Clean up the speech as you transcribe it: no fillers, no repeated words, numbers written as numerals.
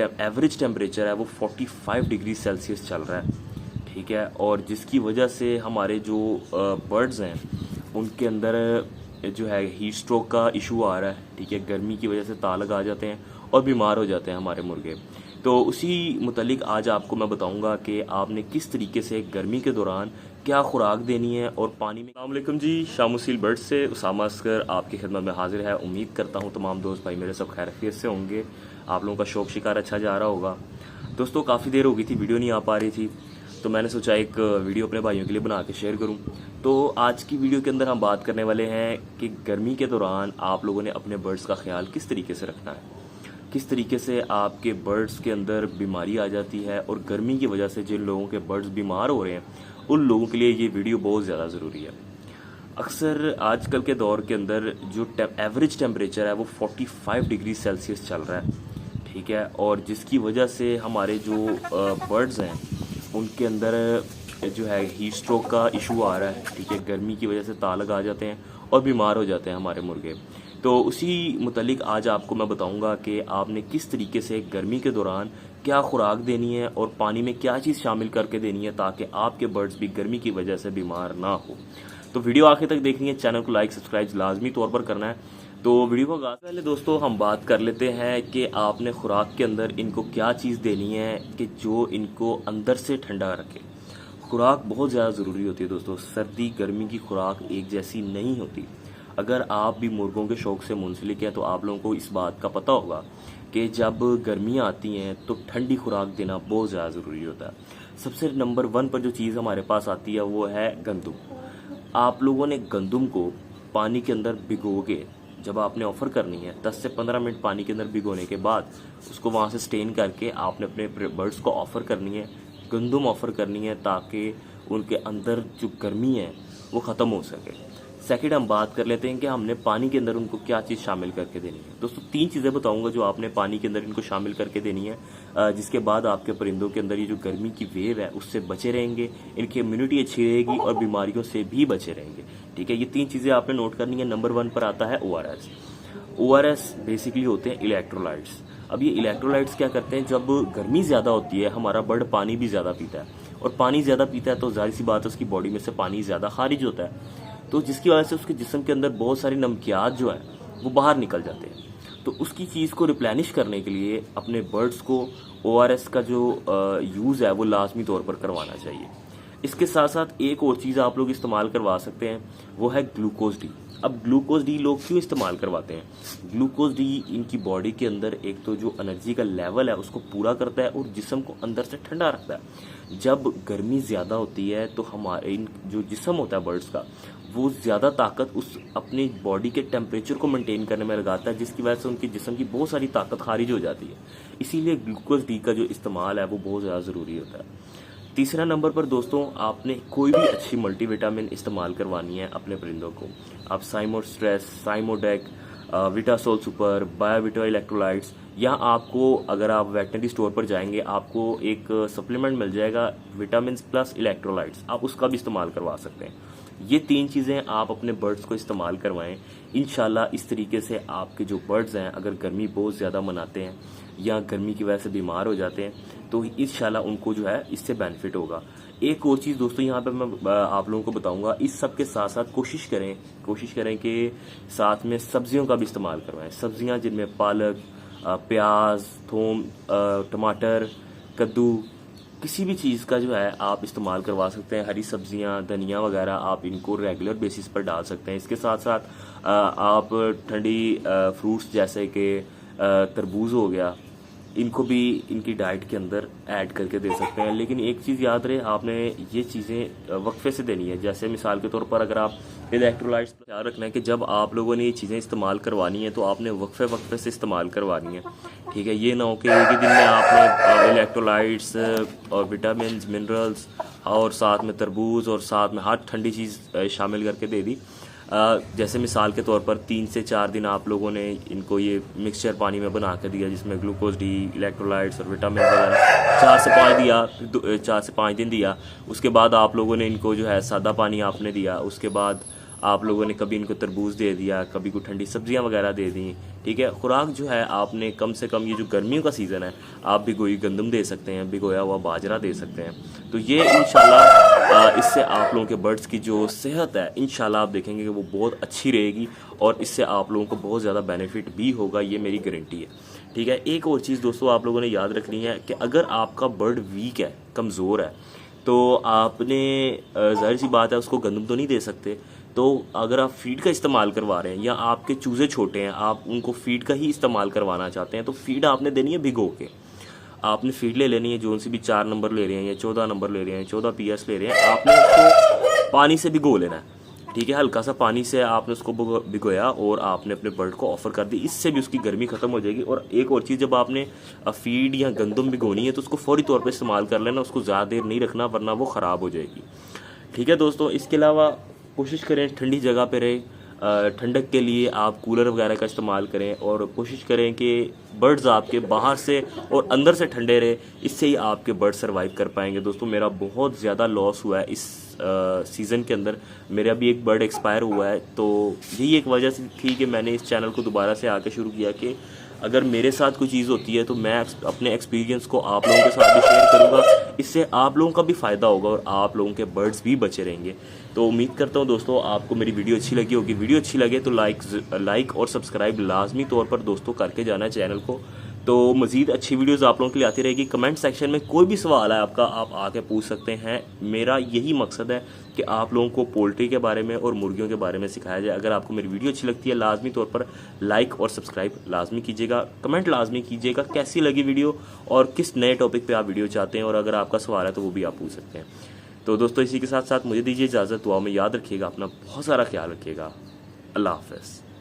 Average temperature है वो 45 degree Celsius चल रहा है, ठीक है। और जिसकी वजह से हमारे जो बर्ड्स हैं उनके अंदर जो है हीट स्ट्रोक का इशू आ रहा है, ठीक है। गर्मी की वजह से तालग आ जाते हैं और बीमार हो जाते हैं हमारे मुर्गे। तो उसी मुतालिक आज आपको मैं बताऊंगा कि आपने किस तरीके से गर्मी के दौरान क्या खुराक देनी है और पानी में। अस्सलाम वालेकुम जी, शामुसील बर्ड से उसामा असगर आपकी खिदमत में हाजिर है। उम्मीद करता हूँ तमाम दोस्त भाई मेरे सब खैरियत से होंगे, आप लोगों का शौक शिकार अच्छा जा रहा होगा। दोस्तों काफ़ी देर हो गई थी, वीडियो नहीं आ पा रही थी, तो मैंने सोचा एक वीडियो अपने भाइयों के लिए बना के शेयर करूं। तो आज की वीडियो के अंदर हम बात करने वाले हैं कि गर्मी के दौरान आप लोगों ने अपने बर्ड्स का ख्याल किस तरीके से रखना है, किस तरीके से आपके बर्ड्स के अंदर बीमारी आ जाती है और गर्मी की वजह से जिन लोगों के बर्ड्स बीमार हो रहे हैं उन लोगों के लिए ये वीडियो बहुत ज़्यादा ज़रूरी है। अक्सर आजकल के दौर के अंदर जो एवरेज टेम्परेचर है वो 45 डिग्री सेल्सियस चल रहा है, ठीक है। और जिसकी वजह से हमारे जो बर्ड्स हैं उनके अंदर जो है हीट स्ट्रोक का इशू आ रहा है, ठीक है। गर्मी की वजह से तालग आ जाते हैं और बीमार हो जाते हैं हमारे मुर्गे। तो उसी मुतालिक आज आपको मैं बताऊंगा कि आपने किस तरीके से गर्मी के दौरान क्या खुराक देनी है और पानी में क्या चीज़ शामिल करके देनी है ताकि आपके बर्ड्स भी गर्मी की वजह से बीमार ना हो। तो वीडियो आखिर तक देखनी है, चैनल को लाइक सब्सक्राइब लाजमी तौर पर करना है। तो वीडियो को आगाज़ पहले दोस्तों हम बात कर लेते हैं कि आपने खुराक के अंदर इनको क्या चीज़ देनी है कि जो इनको अंदर से ठंडा रखे। खुराक बहुत ज़्यादा ज़रूरी होती है दोस्तों, सर्दी गर्मी की खुराक एक जैसी नहीं होती। अगर आप भी मुर्गों के शौक़ से मुंसलिक हैं तो आप लोगों को इस बात का पता होगा कि जब गर्मियाँ आती हैं तो ठंडी खुराक देना बहुत ज़्यादा ज़रूरी होता है। सबसे नंबर 1 पर जो चीज़ हमारे पास आती है वो है गंदुम। आप लोगों ने गंदुम को पानी के अंदर भिगो के जब आपने ऑफ़र करनी है 10 से 15 मिनट पानी के अंदर भिगोने के बाद उसको वहाँ से स्टेन करके आपने अपने बर्ड्स को ऑफ़र करनी है, गंदुम ऑफ़र करनी है ताकि उनके अंदर जो गर्मी है वो ख़त्म हो सके। सेकंड हम बात कर लेते हैं कि हमने पानी के अंदर उनको क्या चीज़ शामिल करके देनी है। दोस्तों 3 चीज़ें बताऊंगा जो आपने पानी के अंदर इनको शामिल करके देनी है, जिसके बाद आपके परिंदों के अंदर ये जो गर्मी की वेव है उससे बचे रहेंगे, इनकी इम्यूनिटी अच्छी रहेगी और बीमारियों से भी बचे रहेंगे, ठीक है। ये 3 चीज़ें आपने नोट करनी है। नंबर 1 पर आता है ORS। ORS बेसिकली होते हैं इलेक्ट्रोलाइट्स। अब ये इलेक्ट्रोलाइट्स क्या करते हैं, जब गर्मी ज़्यादा होती है हमारा बर्ड पानी भी ज़्यादा पीता है और पानी ज़्यादा पीता है तो जाहिर सी बात है उसकी बॉडी में से पानी ज़्यादा खारिज होता है, तो जिसकी वजह से उसके जिस्म के अंदर बहुत सारी नमकियात जो है वो बाहर निकल जाते हैं। तो उसकी चीज़ को रिप्लेनिश करने के लिए अपने बर्ड्स को ORS का जो यूज़ है वो लाजमी तौर पर करवाना चाहिए। इसके साथ साथ एक और चीज़ आप लोग इस्तेमाल करवा सकते हैं, वो है ग्लूकोज डी। अब ग्लूकोज डी लोग क्यों इस्तेमाल करवाते हैं? ग्लूकोज डी इनकी बॉडी के अंदर एक तो जो एनर्जी का लेवल है उसको पूरा करता है और जिस्म को अंदर से ठंडा रखता है। जब गर्मी ज़्यादा होती है तो हमारे जो जिस्म होता है बर्ड्स का वो ज़्यादा ताकत उस अपनी बॉडी के टेम्परेचर को मेंटेन करने में लगाता है, जिसकी वजह से उनके जिस्म की बहुत सारी ताकत खारिज हो जाती है। इसीलिए ग्लूकोज डी का जो इस्तेमाल है वो बहुत ज़्यादा ज़रूरी होता है। तीसरा नंबर पर दोस्तों आपने कोई भी अच्छी मल्टीविटामिन इस्तेमाल करवानी है अपने परिंदों को। आप साइमोस्ट्रेस, साइमोडेक, विटासोल सुपर, बायोविटा इलेक्ट्रोलाइट्स, या आपको अगर आप वेटनरी स्टोर पर जाएंगे आपको एक सप्लीमेंट मिल जाएगा विटामिन प्लस इलेक्ट्रोलाइट्स, आप उसका भी इस्तेमाल करवा सकते हैं। ये 3 चीज़ें आप अपने बर्ड्स को इस्तेमाल करवाएं। इंशाल्लाह इस तरीके से आपके जो बर्ड्स हैं अगर गर्मी बहुत ज़्यादा मनाते हैं या गर्मी की वजह से बीमार हो जाते हैं तो इंशाल्लाह उनको जो है इससे बेनिफिट होगा। एक और चीज़ दोस्तों यहाँ पे मैं आप लोगों को बताऊंगा, इस सब के साथ साथ कोशिश करें कि साथ में सब्जियों का भी इस्तेमाल करवाएं। सब्जियाँ जिनमें पालक, प्याज, थूम, टमाटर, कद्दू, किसी भी चीज़ का जो है आप इस्तेमाल करवा सकते हैं। हरी सब्जियां, धनिया वगैरह आप इनको रेगुलर बेसिस पर डाल सकते हैं। इसके साथ साथ आप ठंडी फ्रूट्स जैसे कि तरबूज हो गया, इनको भी इनकी डाइट के अंदर ऐड करके दे सकते हैं। लेकिन एक चीज़ याद रहे, आपने ये चीज़ें वक्फे से देनी है। जैसे मिसाल के तौर पर अगर आप इलेक्ट्रोलाइट्स का ख्याल रखना है कि जब आप लोगों ने ये चीज़ें इस्तेमाल करवानी है तो आपने वक्फे से इस्तेमाल करवानी है, ठीक है। ये ना हो कि एक ही दिन में आपने इलेक्ट्रोलाइट्स और विटामिन मिनरल्स और साथ में तरबूज और साथ में हर ठंडी चीज़ शामिल करके दे दी। जैसे मिसाल के तौर पर 3 से 4 दिन आप लोगों ने इनको ये मिक्सचर पानी में बना कर दिया जिसमें ग्लूकोज डी, इलेक्ट्रोलाइट्स और विटामिन वगैरह 4 से 5 दिन दिया। उसके बाद आप लोगों ने इनको जो है सादा पानी आपने दिया। उसके बाद आप लोगों ने कभी इनको तरबूज दे दिया, कभी कोई ठंडी सब्जियां वगैरह दे दी, ठीक है। खुराक जो है आपने कम से कम, ये जो गर्मियों का सीज़न है, आप भिगोई गंदम दे सकते हैं, भिगोया हुआ बाजरा दे सकते हैं। तो ये इंशाल्लाह इससे आप लोगों के बर्ड्स की जो सेहत है इंशाल्लाह आप देखेंगे कि वो बहुत अच्छी रहेगी और इससे आप लोगों को बहुत ज़्यादा बेनिफिट भी होगा, ये मेरी गारंटी है, ठीक है। एक और चीज़ दोस्तों आप लोगों ने याद रखनी है कि अगर आपका बर्ड वीक है, कमज़ोर है, तो आपने जाहिर सी बात है उसको गंदम तो नहीं दे सकते। तो अगर आप फीड का इस्तेमाल करवा रहे हैं या आपके चूज़े छोटे हैं, आप उनको फीड का ही इस्तेमाल करवाना चाहते हैं, तो फीड आपने देनी है भिगो के। आपने फीड ले लेनी है, जो सी भी 4 नंबर ले रहे हैं या 14 नंबर ले रहे हैं, 14 PS ले रहे हैं, आपने उसको पानी से भिगो लेना है, ठीक है। हल्का सा पानी से आपने उसको भिगोया और आपने अपने बर्ड को ऑफर कर दी, इससे भी उसकी गर्मी खत्म हो जाएगी। और एक और चीज़, जब आपने फीड या गंदम भिगोनी है तो उसको फौरी तौर पे इस्तेमाल कर लेना, उसको ज़्यादा देर नहीं रखना वरना वो ख़राब हो जाएगी, ठीक है दोस्तों। इसके अलावा कोशिश करें ठंडी जगह पे रहे, ठंडक के लिए आप कूलर वगैरह का इस्तेमाल करें और कोशिश करें कि बर्ड्स आपके बाहर से और अंदर से ठंडे रहे, इससे ही आपके बर्ड सर्वाइव कर पाएंगे। दोस्तों मेरा बहुत ज़्यादा लॉस हुआ है इस सीज़न के अंदर, मेरा भी एक बर्ड एक्सपायर हुआ है। तो यही एक वजह से थी कि मैंने इस चैनल को दोबारा से आके शुरू किया कि अगर मेरे साथ कोई चीज़ होती है तो मैं अपने एक्सपीरियंस को आप लोगों के साथ भी शेयर करूँगा, इससे आप लोगों का भी फ़ायदा होगा और आप लोगों के बर्ड्स भी बचे रहेंगे। तो उम्मीद करता हूँ दोस्तों आपको मेरी वीडियो अच्छी लगी होगी। वीडियो अच्छी लगे तो लाइक और सब्सक्राइब लाजमी तौर पर दोस्तों करके जाना है चैनल को। तो मज़ीद अच्छी वीडियोज़ आप लोगों के लिए आती रहेगी। कमेंट सेक्शन में कोई भी सवाल है आपका, आप आके पूछ सकते हैं। मेरा यही मकसद है कि आप लोगों को पोल्ट्री के बारे में और मुर्गियों के बारे में सिखाया जाए। अगर आपको मेरी वीडियो अच्छी लगती है लाजमी तौर पर लाइक और सब्सक्राइब लाजमी कीजिएगा, कमेंट लाजमी कीजिएगा कैसी लगी वीडियो और किस नए टॉपिक पे आप वीडियो चाहते हैं, और अगर आपका सवाल है तो वो भी आप पूछ सकते हैं। तो दोस्तों इसी के साथ साथ मुझे दीजिए इजाज़त, दुआ में याद रखिएगा, अपना बहुत सारा ख्याल रखिएगा। अल्लाह हाफ़िज़।